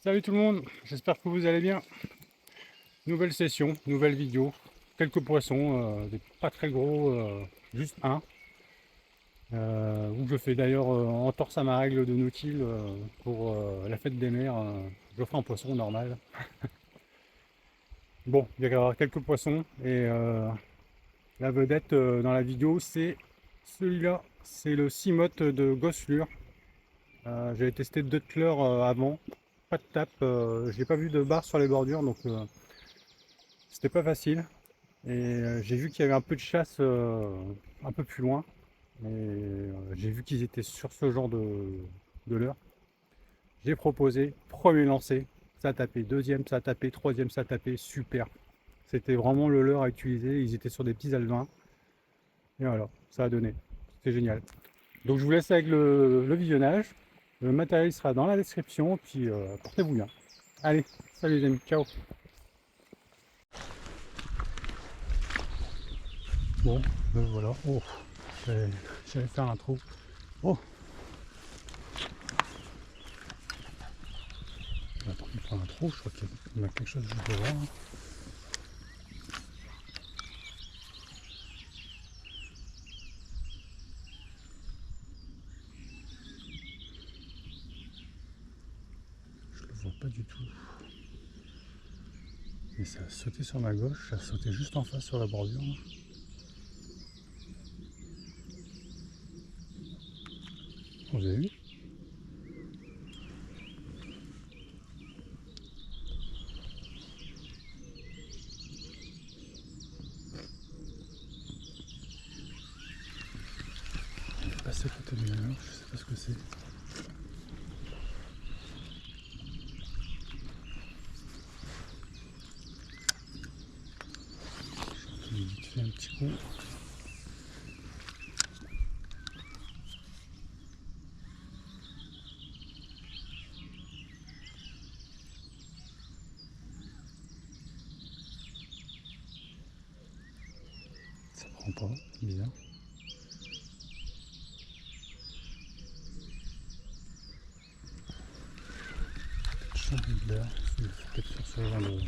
Salut tout le monde, j'espère que vous allez bien. Nouvelle session, nouvelle vidéo. Quelques poissons, des pas très gros, juste un. Où je fais d'ailleurs en torse à ma règle de nautile pour la fête des mers. Je ferai en poisson normal. Bon, il va y avoir quelques poissons et la vedette dans la vidéo c'est celui-là. C'est le Cimote de Gosselure. J'avais testé d'autres leurres avant. Pas de tape, j'ai pas vu de barre sur les bordures donc c'était pas facile. Et j'ai vu qu'il y avait un peu de chasse un peu plus loin. Et j'ai vu qu'ils étaient sur ce genre de leurre. J'ai proposé, premier lancé, ça a tapé, deuxième ça a tapé, troisième ça a tapé, super. C'était vraiment le leurre à utiliser, ils étaient sur des petits alevins. Et voilà, ça a donné. C'est génial. Donc je vous laisse avec le visionnage. Le matériel sera dans la description, puis portez-vous bien. Allez, salut les amis, ciao. Bon, ben voilà. Oh, j'allais faire un trou. Oh, on va prendre un trou, je crois qu'il y a quelque chose juste devant. Je le vois pas du tout. Mais ça a sauté sur ma gauche, ça a sauté juste en face sur la bordure. Vous avez vu? Il est passé à côté de moi, je sais pas ce que c'est. Je vais vite fait un petit coup. Ça prend pas, c'est bizarre. Changer de l'air, c'est peut-être sur ce genre de.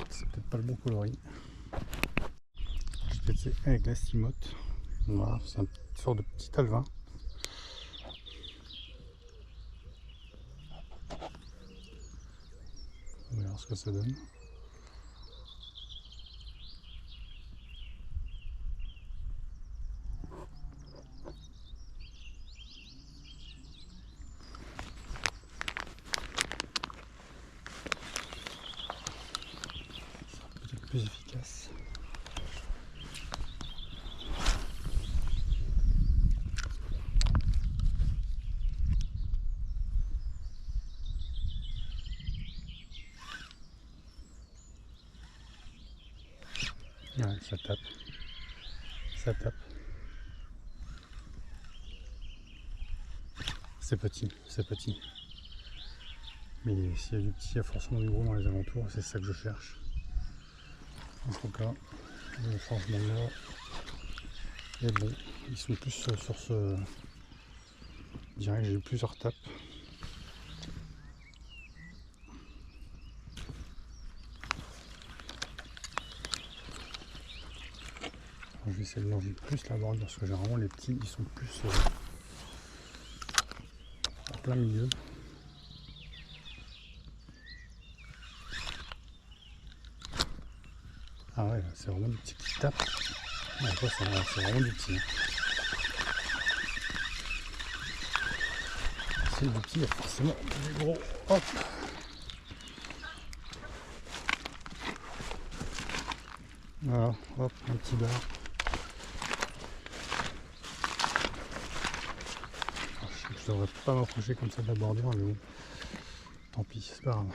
C'est peut-être pas le bon coloris. J'ai testé avec la Cimote. Voilà, c'est une sorte de petit alevin. On va voir ce que ça donne. Peut-être plus efficace. Ouais, ça tape. Ça tape. C'est petit, c'est petit. Mais s'il y a du petit, il y a forcément du gros dans les alentours, c'est ça que je cherche. En tout cas, le changement de là est bon. Ils sont plus sur ce. Je dirais que j'ai eu plusieurs tapes. Je vais essayer de manger plus la bordure parce que généralement les petits ils sont plus en plein milieu. Ah ouais, c'est vraiment du petit qui tape. Ouais, c'est vraiment du petit. C'est du petit, il y a forcément des gros. Hop. Voilà, hop, un petit bar. Je devrais pas m'approcher comme ça de la bordure, mais bon, tant pis, c'est pas grave.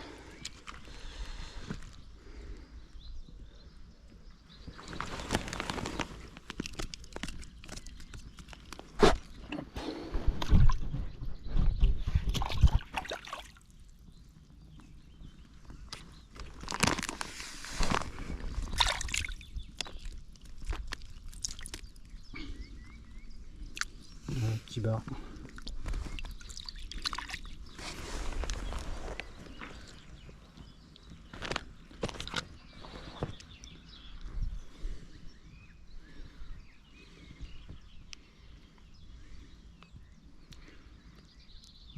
Un petit bar.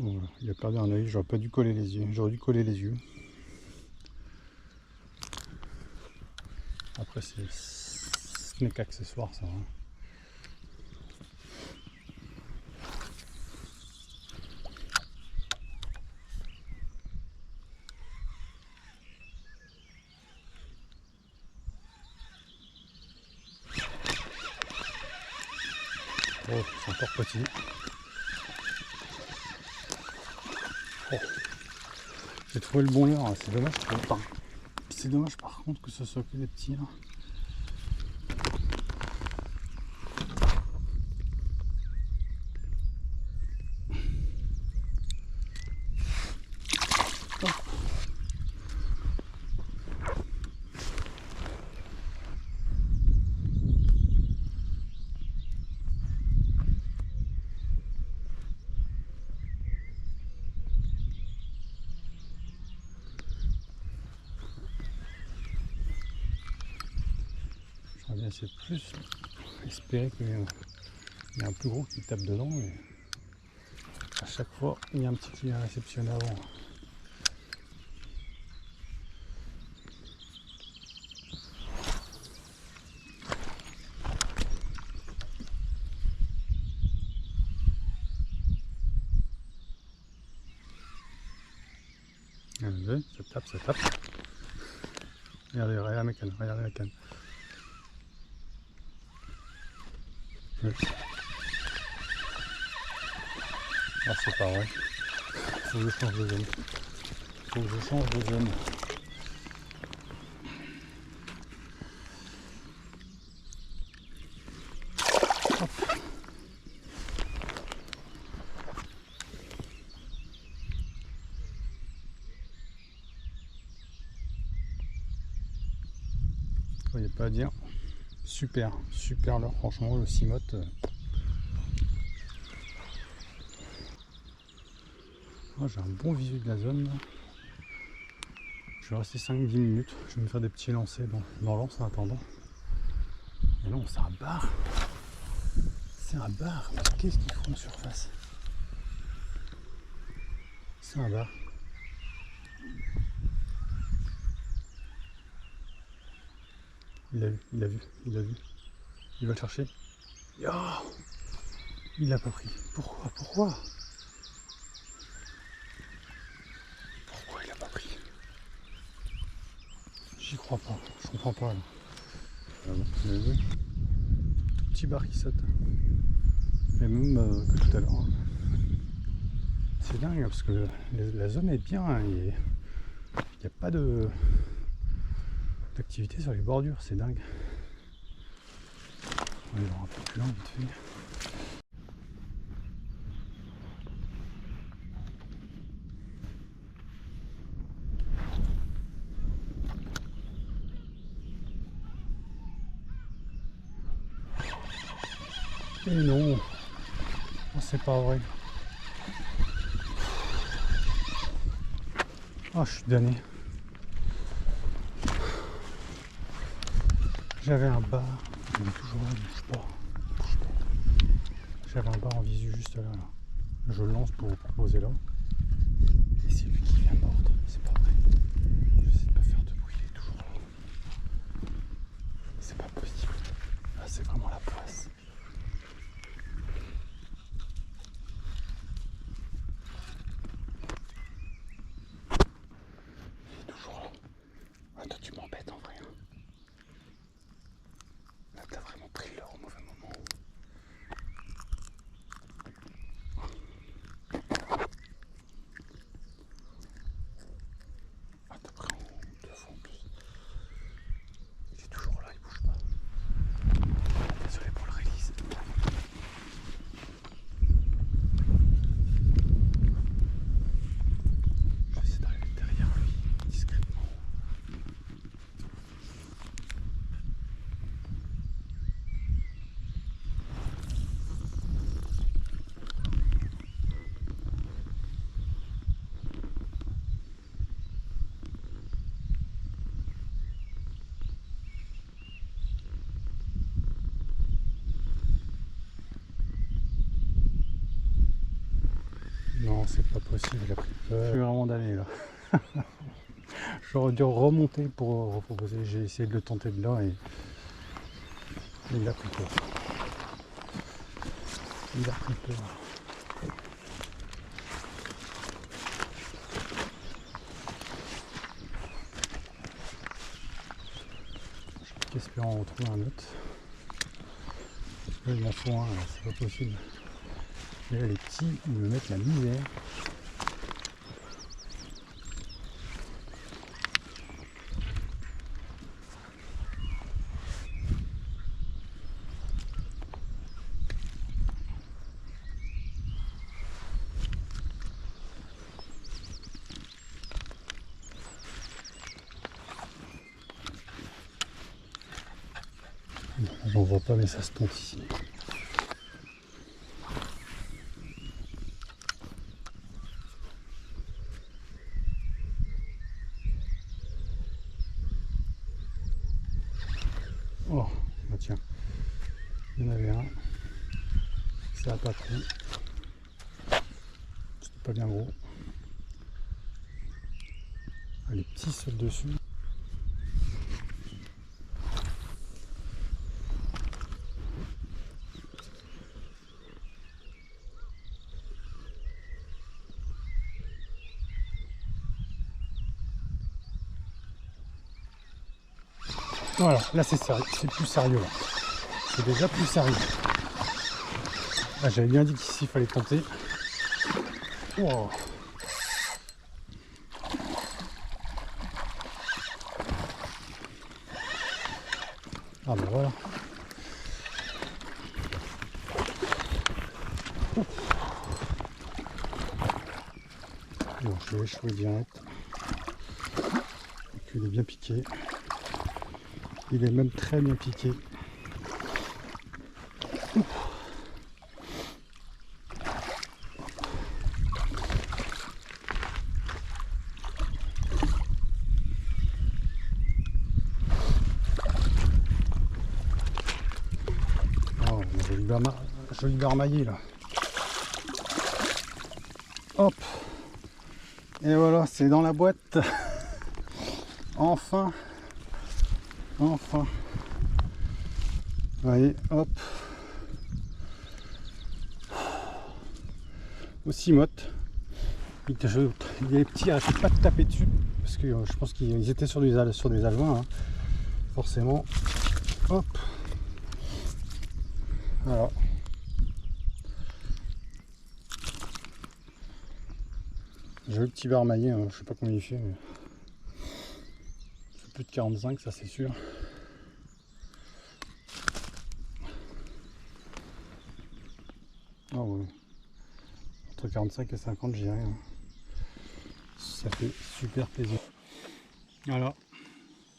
Voilà, il a perdu un œil, j'aurais pas dû coller les yeux, j'aurais dû coller les yeux. Après ce n'est qu'accessoire ça. Hein. Oh, c'est encore petit. Oh. J'ai trouvé le bon leurre, c'est dommage. C'est dommage par contre que ce soit que des petits. Là. J'aurais bien essayé de plus espérer qu'il y ait un plus gros qui tape dedans. Mais à chaque fois, il y a un petit qui est réceptionné avant. Ça tape. Regardez la canne, regardez la canne. Oui. Ah, c'est pas vrai. Faut que je change de zone. Faut que je change de zone. Il n'y a pas à dire. Super là, franchement, le Cimote. Oh, j'ai un bon visu de la zone. Là. Je vais rester 5-10 minutes. Je vais me faire des petits lancers dans l'anse en attendant. Et non, c'est un bar. C'est un bar. Qu'est-ce qu'ils font en surface? C'est un bar. Il a vu. Il va le chercher. Oh, il l'a pas pris. Pourquoi il l'a pas pris? J'y crois pas. Je comprends pas là. Ah bon, vous avez vu? Tout petit bar qui saute. Et même que tout à l'heure. C'est dingue parce que la zone est bien. Hein, il n'y a pas d'activité sur les bordures. C'est dingue. On va voir un peu plus loin vite fait. Et non, oh, c'est pas vrai. Oh, je suis damné. J'avais un bar, il est toujours là, il bouge pas. J'avais un bar en visu juste là. Je le lance pour vous proposer là. Et c'est lui qui vient mordre, c'est pas vrai. J'essaie de pas faire de bruit, il est toujours là. C'est pas possible. Là, c'est vraiment la poisse. Il est toujours là. Ah, toi, tu m'embêtes en vrai. Là, t'as vraiment pris l'heure au mauvais moment. Non, c'est pas possible, il a pris peur. Je suis vraiment d'aller là. J'aurais dû remonter pour reproposer. J'ai essayé de le tenter de là et il a pris peur. Il a pris peur. J'espère en retrouver un autre. Là, il m'en faut un, c'est pas possible. Et là, les petits, ils me mettent la misère. J'en vois pas, mais ça se tente ici. Oh, bah tiens, il y en avait un. Ça a pas pris. C'était pas bien gros. Ah, les petits sautent dessus. Voilà, là c'est sérieux, c'est plus sérieux là. C'est déjà plus sérieux. Ah, j'avais bien dit qu'ici il fallait tenter. Wow. Ah ben voilà. Bon, je vais échouer direct. Il est bien piqué. Il est même très bien piqué. Oh, joli barmaillé là. Hop. Et voilà, c'est dans la boîte. Enfin. Enfin. Vous voyez, hop. Aussi motte. Il est petit, arrêtez pas de taper dessus. Parce que je pense qu'ils étaient sur des alevins. Hein. Forcément. Hop. Voilà. Joli petit barmaillé, hein. Je sais pas combien il fait, mais il fait plus de 45, ça c'est sûr. Ah ouais. Entre 45 et 50, j'irai. Hein. Ça fait super plaisir. Voilà.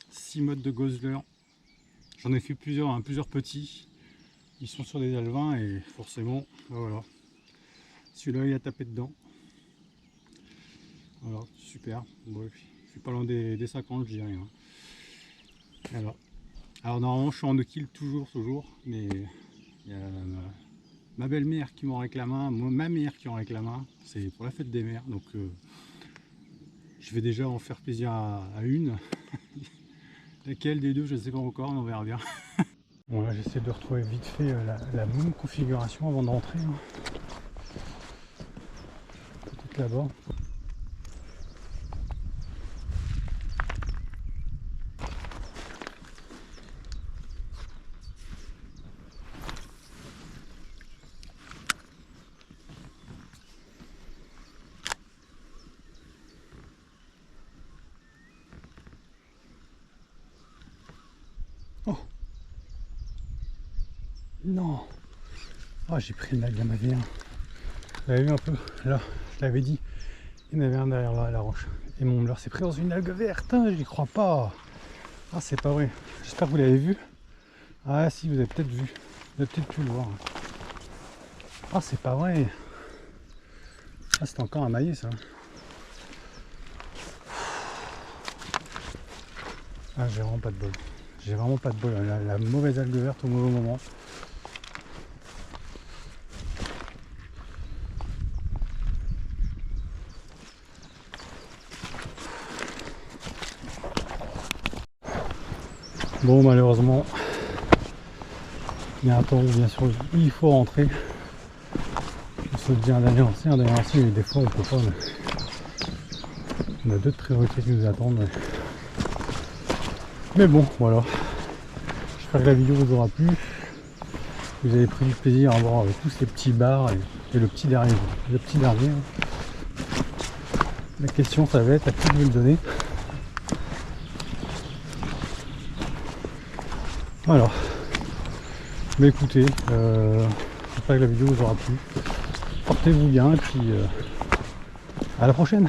6 modes de gosseleur. J'en ai fait plusieurs, hein, plusieurs petits. Ils sont sur des alevins et forcément, voilà. Celui-là, il a tapé dedans. Voilà, super. Bon, je suis pas loin des 50, je dirais. Hein. Voilà. Alors normalement, je suis en 2 kills toujours, mais il y a ma belle-mère qui m'en réclame un, ma mère qui en réclame un. C'est pour la fête des mères, donc je vais déjà en faire plaisir à une. Laquelle des deux, je ne sais pas encore, on verra bien. Bon, là, j'essaie de retrouver vite fait la même configuration avant de rentrer. Hein. Peut-être là-bas. Oh non. Ah, j'ai pris une algue à ma vie. Vous l'avez vu un peu là, je l'avais dit. Il y en avait un derrière la roche. Et mon leurre s'est pris dans une algue verte. Hein, j'y crois pas. Ah, c'est pas vrai. J'espère que vous l'avez vu. Ah si, vous avez peut-être vu. Vous avez peut-être pu le voir. Ah, c'est pas vrai. Ah, c'est encore un maillet ça. Ah, j'ai vraiment pas de bol. J'ai vraiment pas de bol. La mauvaise algue verte au mauvais moment. Bon, malheureusement, il y a un temps où bien sûr il faut rentrer. On se dit un ancien, mais des fois on peut pas. On a d'autres priorités qui nous attendent. Mais bon, voilà. J'espère que la vidéo vous aura plu. Vous avez pris du plaisir à voir tous ces petits bars et le petit dernier. Le petit dernier. La question, ça va être à qui je vais le donner. Voilà. Mais écoutez, j'espère que la vidéo vous aura plu. Portez-vous bien et puis à la prochaine.